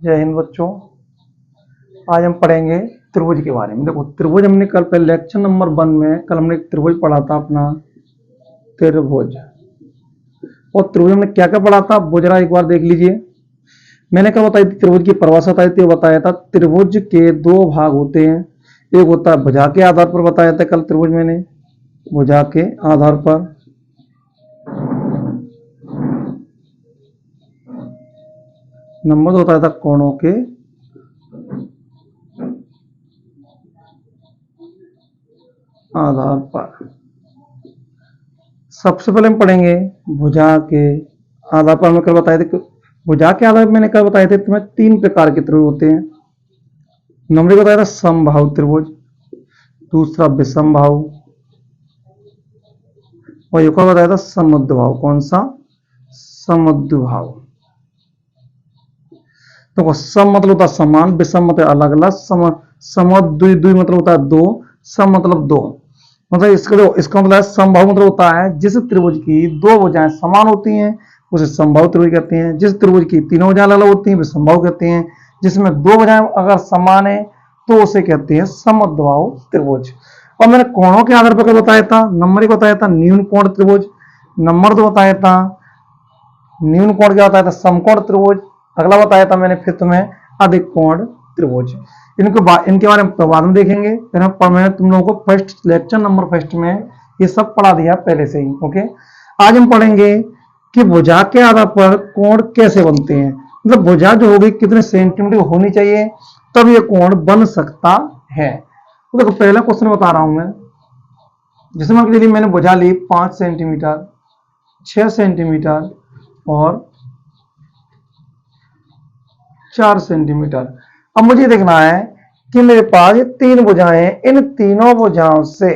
जय हिंद बच्चों। आज हम पढ़ेंगे त्रिभुज के बारे में। देखो त्रिभुज हमने कल पहले लेक्चर नंबर 1 में कल हमने त्रिभुज पढ़ा था अपना त्रिभुज। और त्रिभुज में क्या क्या पढ़ा था वो जरा एक बार देख लीजिए। मैंने क्या बताई थी, त्रिभुज की परिभाषा बताई थी, बताया था त्रिभुज के दो भाग होते हैं। एक होता है भुजा के आधार पर, बताया था कल त्रिभुज मैंने भुजा के आधार पर। नंबर होता था कोणों के आधार पर। सबसे पहले हम पढ़ेंगे भुजा के आधार पर। मैं कल बताए थे भुजा के आधार पर, मैंने कल बताए थे तुम्हें 3 प्रकार के त्रिभुज होते हैं। नंबर बताया था समबाहु त्रिभुज, दूसरा विषमबाहु, और एक और बताया था समद्विबाहु। कौन सा? समद्विबाहु। तो सम मतलब होता है समान, विषम मतलब अलग अलग, समद्वि मतलब होता है दो, सम मतलब दो। मतलब इसका मतलब समबाहु मतलब होता है जिस त्रिभुज की दो भुजाएं समान होती हैं उसे समबाहु त्रिभुज कहते हैं। जिस त्रिभुज की तीनों भुजाएं अलग होती हैं वे समबाहु कहते हैं। जिसमें दो भुजाएं अगर समान है तो उसे कहते हैं समद्विबाहु त्रिभुज। और मैंने कोणों के आधार पर बताया था, नंबर 1 बताया था न्यून कोण त्रिभुज, नंबर 2 बताया था न्यून कोण क्या बताया था समकोण त्रिभुज, अगला बताया था मैंने फिर तुम्हें अधिक कोण त्रिभुज। इनके बारे में बाद में देखेंगे। मैंने तुम लोगों को फर्स्ट लेक्चर नंबर फर्स्ट में ये सब पढ़ा दिया पहले से ही। ओके, आज हम पढ़ेंगे कि भुजा के आधार पर कोण कैसे बनते हैं। मतलब भुजा जो होगी कितने सेंटीमीटर होनी चाहिए तब ये कोण बन सकता है। तो देखो पहला क्वेश्चन बता रहा हूं मैं, जिसमें यदि मैंने भुजा ली 5 सेंटीमीटर, 6 सेंटीमीटर और 4 सेंटीमीटर। अब मुझे देखना है कि मेरे पास ये 3 भुजाएं, इन तीनों भुजाओं से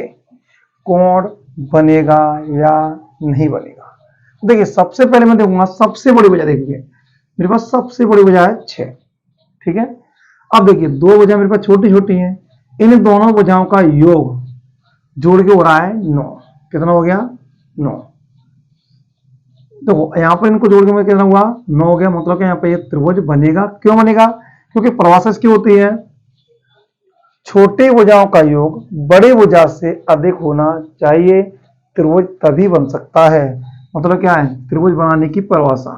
कोण बनेगा या नहीं बनेगा। देखिए सबसे पहले मैं देखूंगा सबसे बड़ी भुजा। देखिए मेरे पास सबसे बड़ी भुजा है 6, ठीक है। अब देखिए दो भुजाएं मेरे पास छोटी छोटी हैं, इन दोनों भुजाओं का योग जोड़ के हो रहा है 9। कितना हो गया? 9। तो यहां पर इनको जोड़ के मैं कितना हुआ? 9 हो गया। मतलब कि यहां पर ये त्रिभुज बनेगा। क्यों बनेगा? क्योंकि परिभाषा की होती है छोटी भुजाओं का योग बड़ी भुजा से अधिक होना चाहिए, त्रिभुज तभी बन सकता है। मतलब क्या है त्रिभुज बनाने की परिभाषा?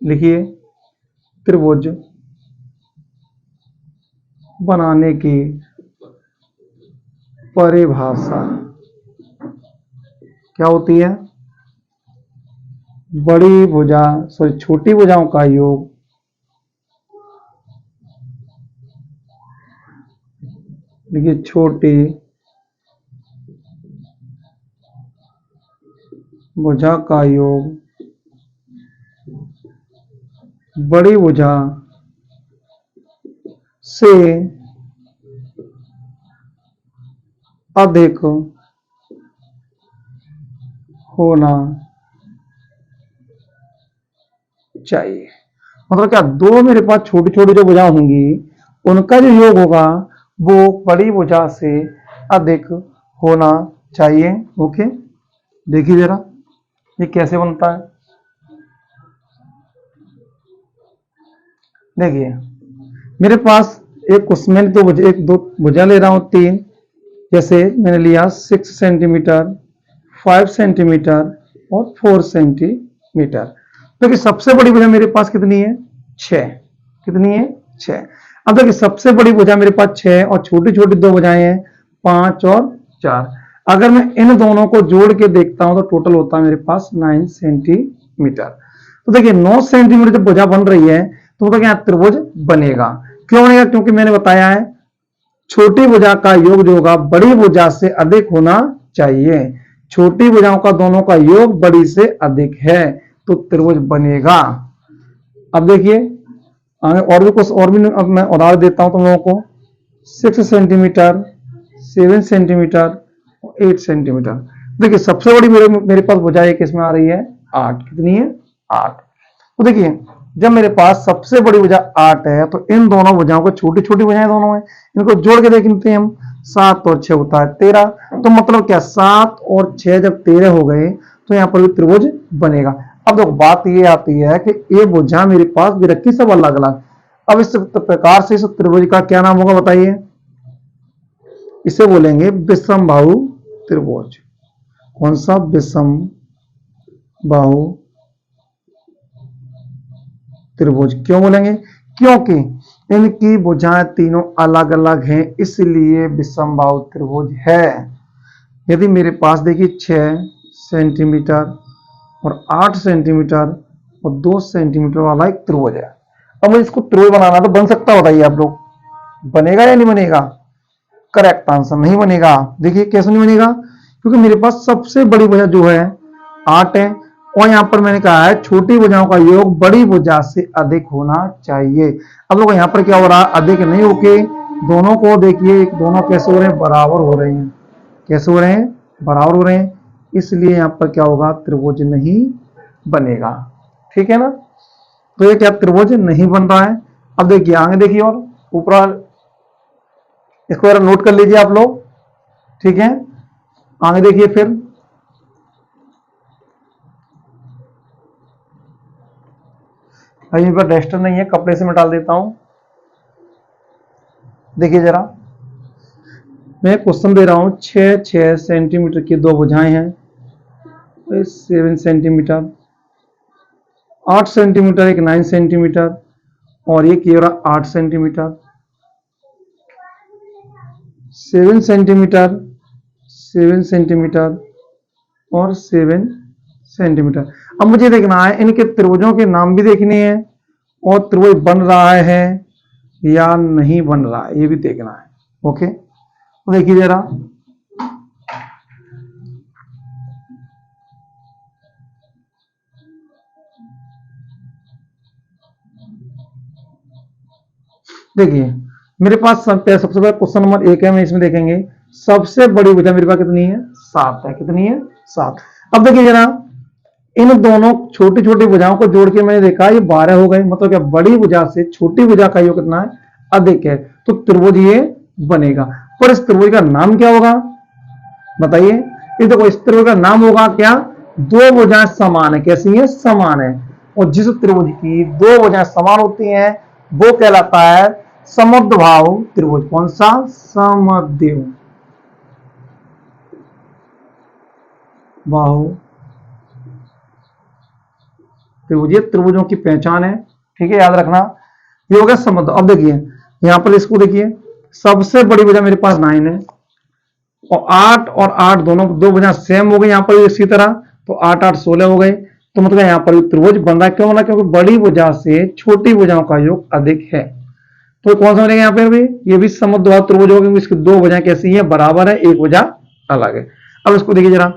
लिखिए, त्रिभुज बनाने की परिभाषा क्या होती है? बड़ी भुजा छोटी भुजाओं का योग देखिए छोटी भुजा का योग बड़ी भुजा से अधिक होना चाहिए। मतलब क्या दो मेरे पास छोटी छोटी जो भुजा होंगी उनका जो योग होगा वो बड़ी भुजा से अधिक होना चाहिए। ओके, देखिए जरा ये कैसे बनता है। देखिए मेरे पास एक उसमें दो भुजा ले रहा हूं 3। जैसे मैंने लिया 6 सेंटीमीटर, 5 सेंटीमीटर और 4 सेंटीमीटर। तो कि सबसे बड़ी भुजा मेरे पास कितनी है? 6। कितनी है? 6। अब देखिए सबसे बड़ी भुजा मेरे पास 6 और छोटी छोटी दो भुजाएं हैं 5 और 4। अगर मैं इन दोनों को जोड़ के देखता हूं तो टोटल होता है मेरे पास 9 सेंटीमीटर। तो देखिए 9 सेंटीमीटर जब भुजा बन रही है तो क्या त्रिभुज बनेगा। क्यों बनेगा? क्योंकि मैंने बताया है छोटी भुजा का योग जो होगा बड़ी भुजा से अधिक होना चाहिए। छोटी भुजाओं का दोनों का योग बड़ी से अधिक है तो त्रिभुज बनेगा। अब देखिए और भी कुछ और भी अब मैं उदाहरण देता हूं तुम लोगों को। 6 सेंटीमीटर, 7 सेंटीमीटर और 8 सेंटीमीटर। देखिए सबसे बड़ी मेरे पास भुजा एक इसमें आ रही है 8। कितनी है? 8। तो देखिए जब मेरे पास सबसे बड़ी भुजा 8 है तो इन दोनों भुजाओं को छोटी छोटी भुजाएं दोनों हैं, इनको जोड़ के देखते हैं हम। 7 और 6 होता है 13। तो मतलब क्या 7 और 6 जब 13 हो गए तो यहाँ पर भी त्रिभुज बनेगा। अब देखो बात ये आती है कि ये भुजा मेरे पास भी रखी सब अलग अलग। अब इस प्रकार से इस त्रिभुज का क्या नाम होगा बताइए? इसे बोलेंगे विषमबाहु त्रिभुज। कौन सा? विषमबाहु त्रिभुज। क्यों बोलेंगे? क्योंकि इनकी भुजाएं तीनों अलग अलग हैं, इसलिए विषमबाहु त्रिभुज है। यदि मेरे पास देखिए 6 सेंटीमीटर और 8 सेंटीमीटर और 2 सेंटीमीटर वाला एक त्रिभुज है। अब इसको त्रिभुज बनाना तो बन सकता, बताइए आप लोग, बनेगा या नहीं बनेगा? करेक्ट आंसर नहीं बनेगा। देखिए कैसे नहीं बनेगा? क्योंकि मेरे पास सबसे बड़ी भुजा जो है 8 है, और यहां पर मैंने कहा है छोटी भुजाओं का योग बड़ी भुजा से अधिक होना चाहिए। अब लोग यहां पर क्या हो रहा है? अधिक नहीं होके दोनों को देखिए, दोनों कैसे हो रहे हैं? बराबर हो रहे हैं। कैसे हो रहे हैं? बराबर हो रहे हैं। इसलिए यहां पर क्या होगा? त्रिभुज नहीं बनेगा। ठीक है ना? तो ये क्या त्रिभुज नहीं बन रहा है। अब देखिए आगे देखिए, और ऊपर इसको जरा नोट कर लीजिए आप लोग। ठीक है, आगे देखिए फिर। भाई मेरे पास डस्टर नहीं है, कपड़े से मैं डाल देता हूं। देखिए जरा, मैं क्वेश्चन दे रहा हूं 6 सेंटीमीटर की दो भुजाएं हैं, 7 सेंटीमीटर, 8 सेंटीमीटर, एक 9 सेंटीमीटर, और एक ये रहा 8 सेंटीमीटर, 7 सेंटीमीटर, 7 सेंटीमीटर और 7 सेंटीमीटर। अब मुझे देखना है इनके त्रिभुजों के नाम भी देखने हैं, और त्रिभुज बन रहा है या नहीं बन रहा है ये भी देखना है। ओके, तो देखिए जरा, देखिए मेरे पास सबसे पहले क्वेश्चन नंबर 1 है, मैं इसमें देखेंगे सबसे बड़ी भुजा मेरे पास कितनी है? 7 है। कितनी है? 7। अब देखिए जरा, इन दोनों छोटी छोटी भुजाओं को जोड़ के मैंने देखा ये 12 हो गए। मतलब क्या बड़ी भुजा से छोटी भुजा का योग कितना है? अधिक है। तो त्रिभुज ये बनेगा। पर इस त्रिभुज का नाम क्या होगा बताइए? ये देखो, इस त्रिभुज का नाम होगा क्या? दो भुजाएं समान है। कैसी है? समान है। और जिस त्रिभुज की दो भुजाएं समान होती हैं वो कहलाता है समद्विबाहु त्रिभुज। कौन सा? समद्विबाहु त्रिभुज। ये त्रिभुजों की पहचान है। ठीक है, याद रखना। ये हो गया समद्व। अब देखिए यहां पर इसको देखिए, सबसे बड़ी भुजा मेरे पास 9 है, और 8 और 8 दोनों दो भुजा सेम हो गई यहां पर इसी तरह, तो 8 8 16 हो गए। तो मतलब यहां पर त्रिभुज बन रहा है। क्यों बना? क्योंकि बड़ी भुजा से छोटी भुजाओं का योग अधिक है। तो कौन सा बनेगा यहाँ पे? भी ये भी समद्विबाहु त्रिभुज होगा, क्योंकि इसकी दो भुजाएं कैसी है? बराबर है, एक भुजा अलग है। अब इसको देखिए जरा,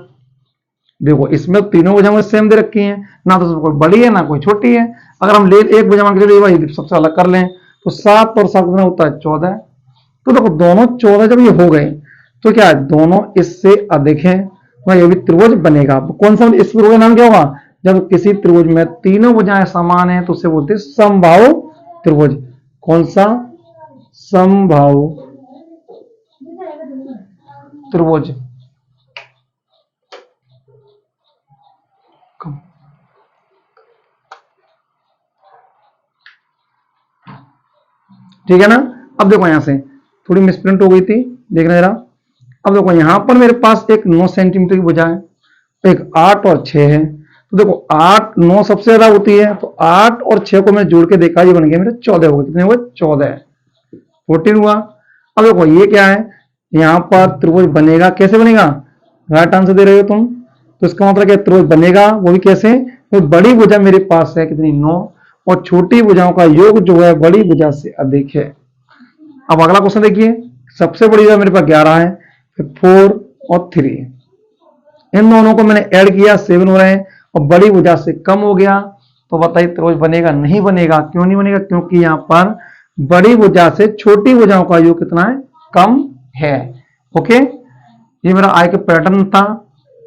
देखो इसमें तीनों भुजाएं सेम दे रखी हैं, ना तो कोई बड़ी है ना कोई छोटी है। अगर हम ले एक भुजा मान के चलिए सबसे अलग कर लें तो 7 और 7 कितना होता है? 14। तो देखो दोनों 14 जब ये हो गए तो क्या है? दोनों इससे अधिक है, ये भी त्रिभुज बनेगा। कौन सा? इस त्रिभुज का नाम क्या होगा? जब किसी त्रिभुज में तीनों भुजाएं समान है तो उसे बोलते हैं समबाहु त्रिभुज। कौन सा? समबाहु त्रिभुज। ठीक है ना? अब देखो यहां से थोड़ी मिसप्रिंट हो गई थी, देखना जरा। अब देखो यहां पर मेरे पास एक 9 सेंटीमीटर की भुजा है, एक 8 और 6 है। तो देखो 8 9 सबसे ज्यादा होती है, तो 8 और 6 को मैं जोड़ के देखा, ये बन गया मेरे 14 हो गए। कितने हुए? 14, 14 हुआ। अब देखो ये क्या है? यहां पर त्रिभुज बनेगा। कैसे बनेगा? राइट आंसर दे रहे हो तुम, तो इसका मतलब क्या? त्रिभुज बनेगा, वो भी कैसे? वो बड़ी भुजा मेरे पास है कितनी? 9, और छोटी भुजाओं का योग जो है बड़ी भुजा से अधिक है। अब अगला क्वेश्चन देखिए, सबसे बड़ी भुजा मेरे पास 11 है, फिर 4 और 3, इन दोनों को मैंने ऐड किया 7 हो रहे हैं, और बड़ी भुजा से कम हो गया। तो बताइए त्रिभुज बनेगा? नहीं बनेगा। क्यों नहीं बनेगा? क्योंकि यहां पर बड़ी भुजा से छोटी भुजाओं का योग कितना है? कम है। ओके, ये मेरा आय का पैटर्न था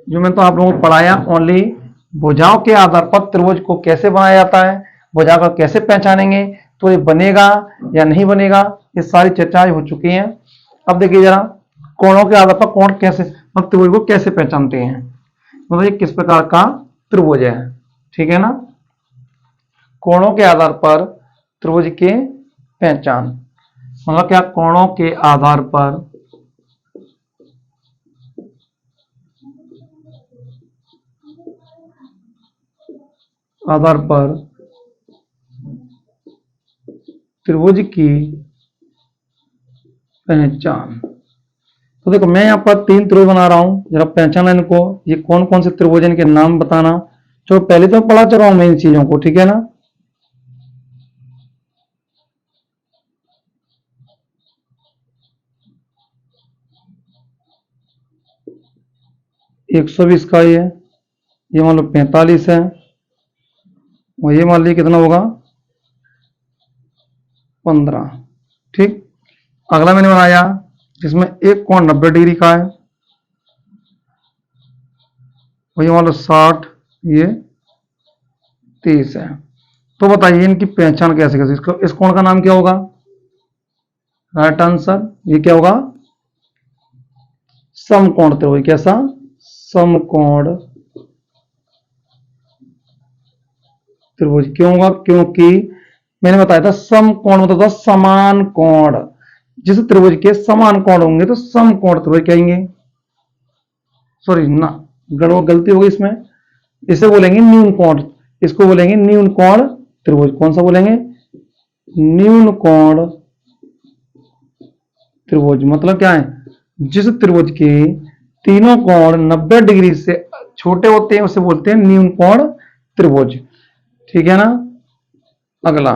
जो मैं तो आप लोगों को पढ़ाया। ओनली भुजाओं के आधार पर त्रिभुज को कैसे बनाया जाता है, भुजा को कैसे पहचानेंगे, तो ये बनेगा या नहीं बनेगा, ये सारी चर्चाएं हो चुकी हैं। अब देखिए जरा, कोणों के आधार पर कोण कैसे, मतलब त्रिभुज को कैसे पहचानते हैं, मतलब ये किस प्रकार का त्रिभुज है, ठीक है ना। कोणों के आधार पर त्रिभुज के पहचान, मतलब क्या, कोणों के आधार पर त्रिभुज की पहचान। तो देखो मैं यहाँ पर 3 त्रिभुज बना रहा हूं, जरा पहचाना इनको, ये कौन कौन से त्रिभुज, इनके नाम बताना। जो पहले तो पढ़ा चल रहा हूं मैं इन चीजों को, ठीक है ना। एक 120 का ये मान लो 45 है, और ये मान लीजिए कितना होगा 15, ठीक। अगला मैंने बनाया जिसमें एक कोण 90 डिग्री का है, और ये मान लो 60, ये 30 है। तो बताइए इनकी पहचान कैसे कैसे, इस कोण का नाम क्या होगा, राइट आंसर ये क्या होगा, समकोण त्रिभुज। कैसा, समकोण त्रिभुज। क्यों होगा, क्योंकि मैंने बताया था समकोण मतलब था समान कोण, जिस त्रिभुज के समान कोण होंगे तो समकोण त्रिभुज कहेंगे। सॉरी ना, गलती हो गई इसमें, इसे बोलेंगे न्यून कोण, इसको बोलेंगे न्यून कोण त्रिभुज। कौन सा बोलेंगे, न्यून कोण त्रिभुज। मतलब क्या है, जिस त्रिभुज के तीनों कोण 90 डिग्री से छोटे होते हैं उसे बोलते हैं न्यून कोण त्रिभुज, ठीक है ना। अगला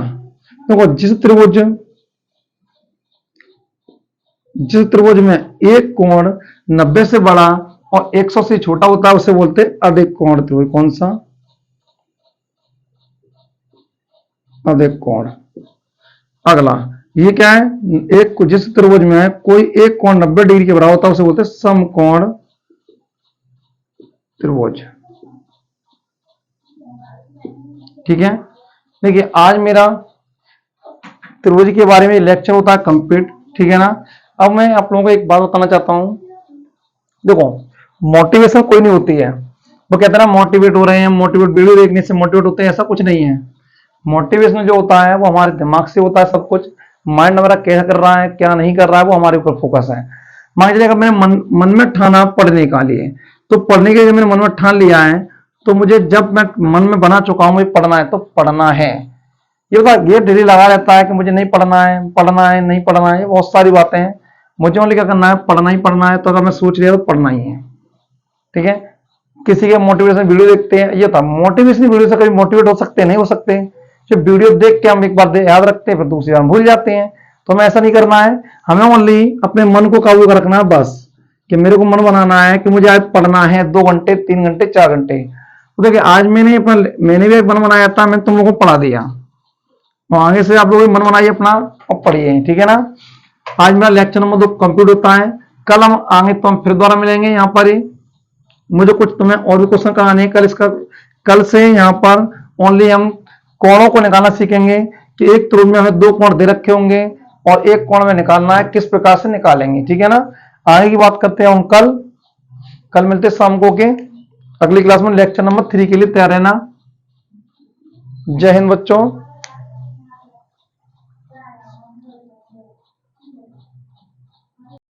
देखो, जिस त्रिभुज में एक कोण 90 से बड़ा और 100 से छोटा होता है उसे बोलते हैं अधिक कोण त्रिभुज। कौन सा, अधिक कोण। अगला ये क्या है, एक जिस त्रिभुज में कोई एक कोण 90 डिग्री के बराबर होता है उसे बोलते हैं समकोण त्रिभुज, ठीक है। देखिए आज मेरा त्रिभुज के बारे में लेक्चर होता है कंप्लीट, ठीक है ना। अब मैं आप लोगों को एक बात बताना चाहता हूं, देखो मोटिवेशन कोई नहीं होती है, वो कहते हैं ना मोटिवेट हो रहे हैं, मोटिवेट वीडियो देखने से मोटिवेट होते हैं, ऐसा कुछ नहीं है। मोटिवेशन जो होता है वो हमारे दिमाग से होता है, सब कुछ माइंड हमारा क्या कर रहा है क्या नहीं कर रहा है वो हमारे ऊपर फोकस है। मान लीजिए अगर मैंने मन में ठाना पढ़ने के लिए, तो पढ़ने के लिए मैंने मन में ठान लिया है, तो मुझे जब मैं मन में बना चुका हूं मुझे पढ़ना है तो पढ़ना है। ये डेली लगा रहता है कि मुझे नहीं पढ़ना है, पढ़ना है, नहीं पढ़ना है, बहुत सारी बातें हैं। मुझे ओनली क्या करना है, पढ़ना ही पढ़ना है। तो अगर मैं सोच लिया तो पढ़ना ही है, ठीक है। किसी के मोटिवेशन वीडियो देखते हैं, ये था मोटिवेशन वीडियो से कभी मोटिवेट हो सकते हैं, नहीं हो सकते। जो वीडियो देख के हम एक बार याद रखते हैं फिर दूसरी बार भूल जाते हैं। तो हमें ऐसा नहीं करना है, हमें ओनली अपने मन को काबू कर रखना है बस, कि मेरे को मन बनाना है कि मुझे आज पढ़ना है 2 घंटे 3 घंटे 4 घंटे। तो देखिए आज मैंने भी एक मन बनाया था, मैंने तुम लोगों को पढ़ा दिया, तो आगे से आप लोग मन बनाइए अपना और पढ़िए, ठीक है ना। आज मेरा लेक्चर नंबर 2 कंप्लीट होता है। कल हम आगे तो हम फिर दोबारा मिलेंगे यहाँ पर ही। मुझे कुछ तुम्हें और भी क्वेश्चन कराने हैं कल से यहाँ पर ओनली हम कोणों को निकालना सीखेंगे कि एक त्रिभुज में हमें 2 कोण दे रखे होंगे और एक कोण में निकालना है, किस प्रकार से निकालेंगे, ठीक है ना। आगे की बात करते हैं हम कल मिलते हैं शाम को के अगली क्लास में लेक्चर नंबर 3 के लिए तैयार रहना। जय हिंद बच्चों।